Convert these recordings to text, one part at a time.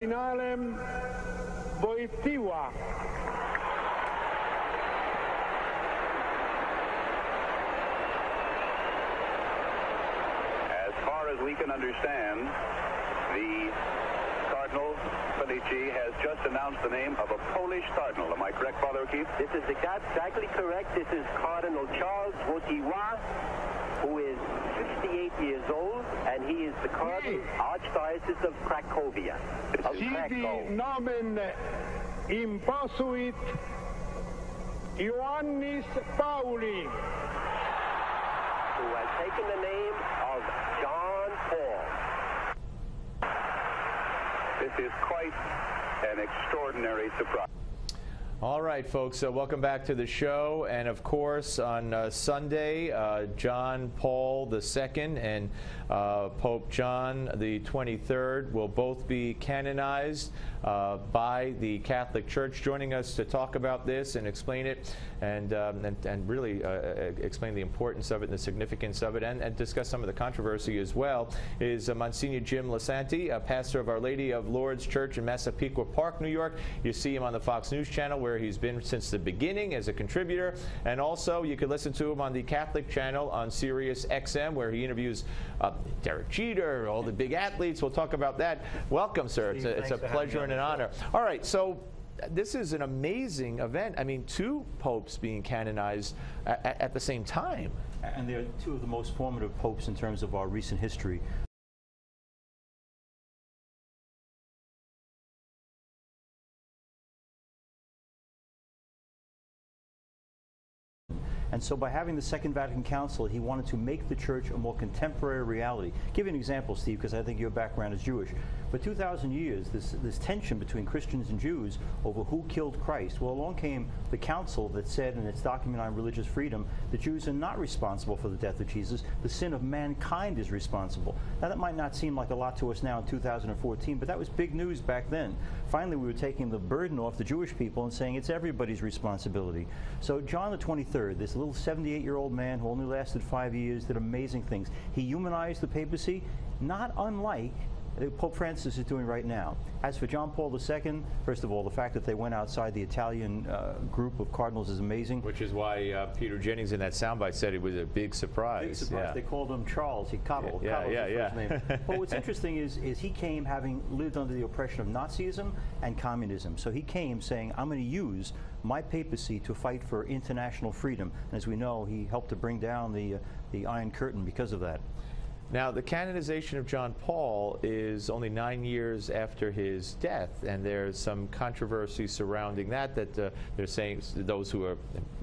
Finalem Wojtyła. As far as we can understand, the Cardinal Felici has just announced the name of a Polish cardinal. Am I correct, Father O'Keefe? This is exactly correct. This is Cardinal Charles Wojtyła, who is 58 years old, and he is the Cardinal Archdiocese of Cracovia. Sidi nomen imposuit Ioannis Pauli, who has taken the name of John Paul. This is quite an extraordinary surprise. All right, folks, welcome back to the show. And of course, on Sunday, John Paul II and Pope John the 23rd will both be canonized by the Catholic Church. Joining us to talk about this and explain it and really explain the importance of it and the significance of it and discuss some of the controversy as well is Monsignor Jim Lisante, pastor of Our Lady of Lourdes Church in Massapequa Park, New York. You see him on the Fox News channel where he's been since the beginning as a contributor, and also you can listen to him on the Catholic channel on Sirius XM where he interviews Derek Jeter, all the big athletes. We'll talk about that. Welcome, sir. It's a pleasure and an honor. All right, so this is an amazing event. I mean, two popes being canonized at the same time. And they're two of the most formative popes in terms of our recent history. And so by having the Second Vatican Council, he wanted to make the Church a more contemporary reality. Give you an example, Steve, because I think your background is Jewish. For 2,000 years, this tension between Christians and Jews over who killed Christ. Well, along came the council that said in its document on religious freedom, the Jews are not responsible for the death of Jesus. The sin of mankind is responsible. Now, that might not seem like a lot to us now in 2014, but that was big news back then. Finally, we were taking the burden off the Jewish people and saying it's everybody's responsibility. So John the 23rd, this little 78-year-old man who only lasted 5 years, did amazing things. He humanized the papacy, not unlike Pope Francis is doing right now. As for John Paul II, first of all, the fact that they went outside the Italian group of cardinals is amazing. Which is why Peter Jennings in that soundbite said it was a big surprise. Big surprise. Yeah. They called him Charles. Carlo was his first name. But what's interesting is he came having lived under the oppression of Nazism and communism. So he came saying, I'm going to use my papacy to fight for international freedom. And as we know, he helped to bring down the Iron Curtain because of that. Now, the canonization of John Paul is only 9 years after his death, and there's some controversy surrounding that they're saying, those who are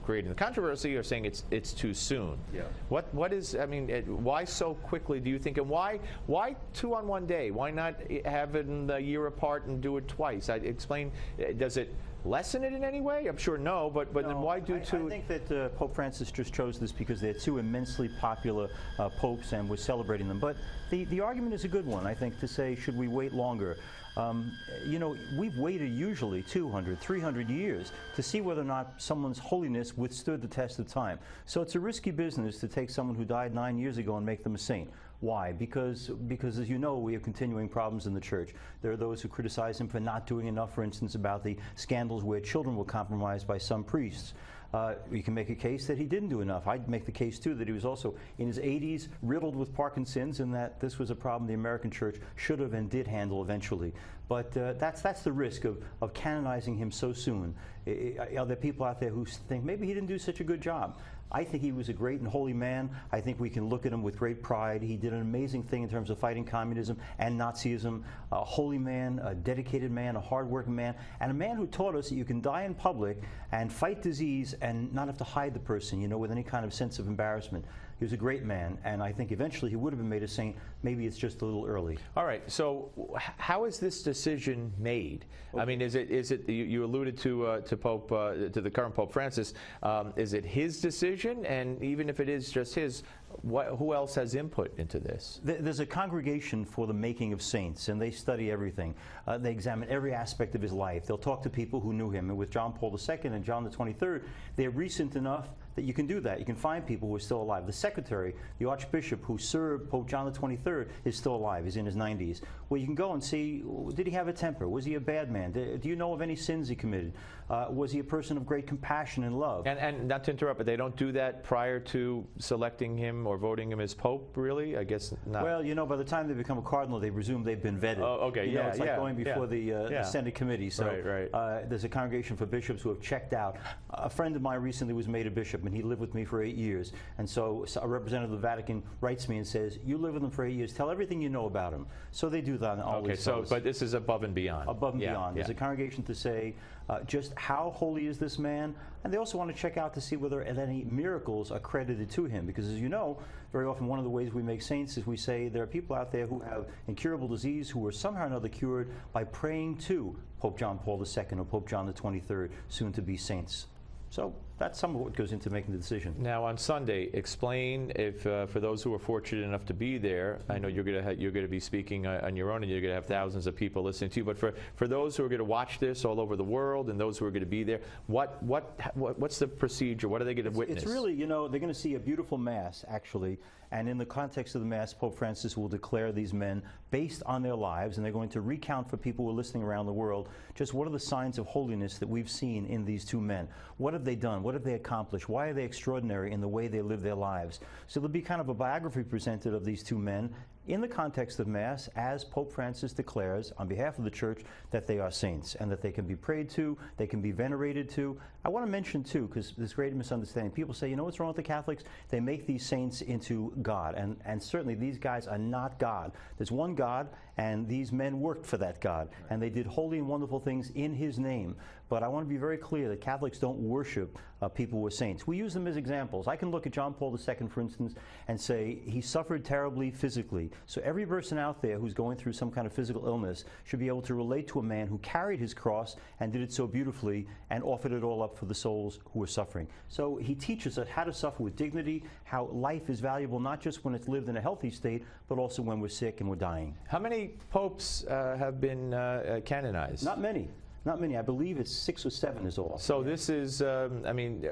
creating the controversy are saying it's too soon. Yeah. What is, I mean, why so quickly, do you think, and why two on one day? Why not have it a year apart and do it twice? Explain, does it lessen it in any way? I'm sure no, but no, then why do two? I think that Pope Francis just chose this because they're two immensely popular popes and we're celebrating them. But the argument is a good one, I think, to say, should we wait longer? You know, we've waited usually 200, 300 years to see whether or not someone's holiness withstood the test of time. So it's a risky business to take someone who died 9 years ago and make them a saint. Why? Because as you know, we have continuing problems in the Church. There are those who criticize him for not doing enough, for instance, about the scandals where children were compromised by some priests. You can make a case that he didn't do enough. I'd make the case, too, that he was also in his 80s riddled with Parkinson's and that this was a problem the American Church should have and did handle eventually. But that's the risk of canonizing him so soon. Are there people out there who think maybe he didn't do such a good job? I think he was a great and holy man. I think we can look at him with great pride. He did an amazing thing in terms of fighting communism and Nazism. A holy man, a dedicated man, a hardworking man, and a man who taught us that you can die in public and fight disease and not have to hide the person, you know, with any kind of sense of embarrassment. He was a great man, and I think eventually he would have been made a saint. Maybe it's just a little early. All right. So, how is this decision made? Okay. I mean, is it? You alluded to the current Pope Francis. Is it his decision? And even if it is just his, who else has input into this? There's a congregation for the making of saints, and they study everything. They examine every aspect of his life. They'll talk to people who knew him. And with John Paul II and John the 23rd, they're recent enough that you can do that. You can find people who are still alive. The secretary, the archbishop who served Pope John the 23rd, is still alive. He's in his 90s. Well, you can go and see, did he have a temper? Was he a bad man? Do you know of any sins he committed? Was he a person of great compassion and love? And not to interrupt, but they don't do that prior to selecting him or voting him as Pope, really? I guess not. Well, you know, by the time they become a cardinal, they presume they've been vetted. Oh, okay, you know, it's like going before the Senate committee. So right. There's a congregation for bishops who have checked out. A friend of mine recently was made a bishop, and he lived with me for 8 years. And so a representative of the Vatican writes me and says, you live with him for 8 years, tell everything you know about him. So they do that on all these so, but this is above and beyond. Above and beyond. There's a congregation to say just how holy is this man, and they also want to check out to see whether any miracles are credited to him, because as you know, very often one of the ways we make saints is we say there are people out there who have incurable disease who were somehow or another cured by praying to Pope John Paul II or Pope John the 23rd, soon to be saints. So that's some of what goes into making the decision. Now on Sunday, explain if for those who are fortunate enough to be there. I know you're going to be speaking on your own, and you're going to have thousands of people listening to you. But for those who are going to watch this all over the world, and those who are going to be there, what's the procedure? What are they going to witness? It's really, you know, they're going to see a beautiful mass actually. And in the context of the Mass, Pope Francis will declare these men based on their lives, and they're going to recount for people who are listening around the world just what are the signs of holiness that we've seen in these two men. What have they done? What have they accomplished? Why are they extraordinary in the way they live their lives? So there'll be kind of a biography presented of these two men in the context of Mass, as Pope Francis declares on behalf of the Church that they are saints and that they can be prayed to, they can be venerated to. I want to mention too, because there's great misunderstanding. People say, you know what's wrong with the Catholics? They make these saints into God, and certainly these guys are not God. There's one God, and these men worked for that God, and they did holy and wonderful things in His name. But I want to be very clear that Catholics don't worship people who are saints. We use them as examples. I can look at John Paul II, for instance, and say he suffered terribly physically. So every person out there who's going through some kind of physical illness should be able to relate to a man who carried his cross and did it so beautifully and offered it all up for the souls who were suffering. So he teaches us how to suffer with dignity, how life is valuable not just when it's lived in a healthy state, but also when we're sick and we're dying. How many popes have been canonized? Not many. Not many. I believe it's 6 or 7 is all. So this is, I mean,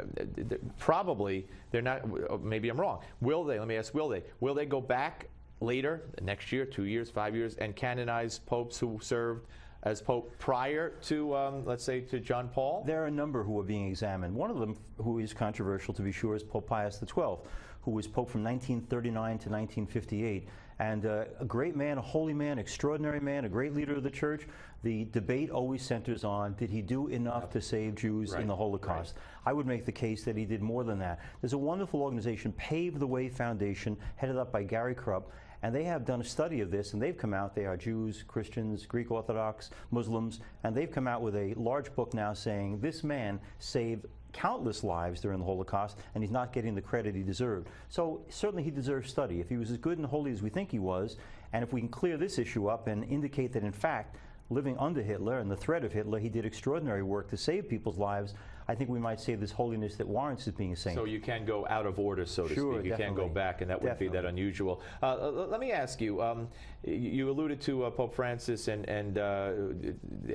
probably they're not, maybe I'm wrong. Will they, let me ask, will they go back later, next year, 2 years, 5 years, and canonize popes who served as pope prior to, let's say, to John Paul? There are a number who are being examined. One of them, who is controversial to be sure, is Pope Pius XII, who was pope from 1939 to 1958. And a great man, a holy man, extraordinary man, a great leader of the Church. The debate always centers on, did he do enough to save Jews in the Holocaust? I would make the case that he did more than that. There's a wonderful organization, Pave the Way Foundation, headed up by Gary Krupp, and they have done a study of this, and they've come out, they are Jews, Christians, Greek Orthodox, Muslims, and they've come out with a large book now saying this man saved countless lives during the Holocaust, and he's not getting the credit he deserved. So certainly he deserves study. If he was as good and holy as we think he was, and if we can clear this issue up and indicate that in fact, living under Hitler and the threat of Hitler, he did extraordinary work to save people's lives, I think we might say this holiness that warrants his being a saint. So you can go out of order, so to speak. You can go back, and that wouldn't be that unusual. Let me ask you, you alluded to Pope Francis and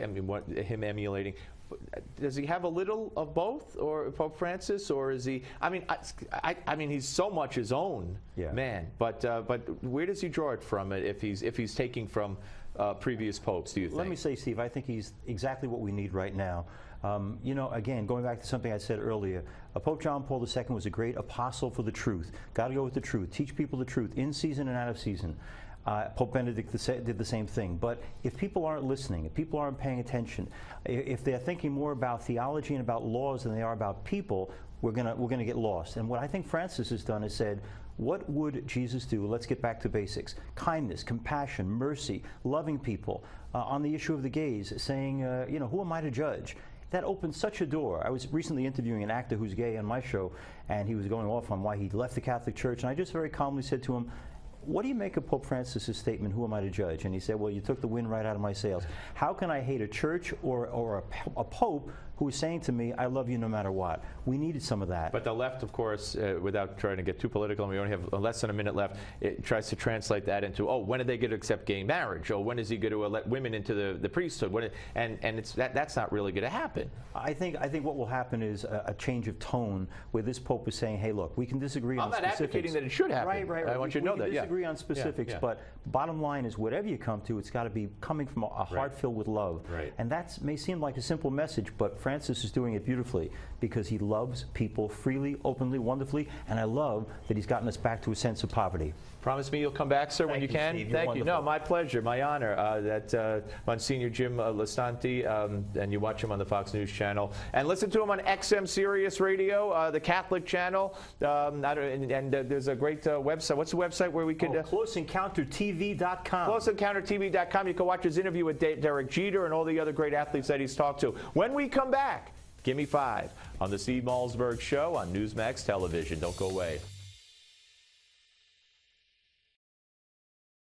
him emulating. Does he have a little of both, or Pope Francis, or is he? I mean, he's so much his own man. But where does he draw it from? If he's taking from previous popes, do you think? Let me say, Steve, I think he's exactly what we need right now. You know, again, going back to something I said earlier, Pope John Paul II was a great apostle for the truth. Got to go with the truth. Teach people the truth, in season and out of season. Pope Benedict did the same thing. But if people aren't listening, if people aren't paying attention, if they're thinking more about theology and about laws than they are about people, we're gonna get lost. And what I think Francis has done is said, what would Jesus do? Let's get back to basics. Kindness, compassion, mercy, loving people. On the issue of the gays, saying, you know, who am I to judge? That opened such a door. I was recently interviewing an actor who's gay on my show, and he was going off on why he left the Catholic Church, and I just very calmly said to him, what do you make of Pope Francis' statement, who am I to judge? And he said, well, you took the wind right out of my sails. How can I hate a church or a pope who was saying to me, I love you no matter what. We needed some of that. But the left, of course, without trying to get too political, and we only have less than a minute left, it tries to translate that into, oh, when are they going to accept gay marriage? Or when is he going to let women into the priesthood? And that's not really going to happen. I think what will happen is a change of tone where this Pope is saying, hey, look, we can disagree on specifics. I'm not advocating that it should happen. Right. I want you to know that. We can disagree on specifics, but bottom line is whatever you come to, it's got to be coming from a heart filled with love. Right. And that may seem like a simple message, but Francis is doing it beautifully because he loves people freely, openly, wonderfully, and I love that he's gotten us back to a sense of poverty. Promise me you'll come back, sir, when you can. Steve, Thank you. No, my pleasure, my honor. That Monsignor Jim Lisante, and you watch him on the Fox News channel, and listen to him on XM Sirius Radio, the Catholic channel. And there's a great website. What's the website where we could? CloseEncounterTV.com. CloseEncounterTV.com. You can watch his interview with Derek Jeter and all the other great athletes that he's talked to. When we come back, give me 5 on the Steve Malzberg Show on Newsmax Television. Don't go away.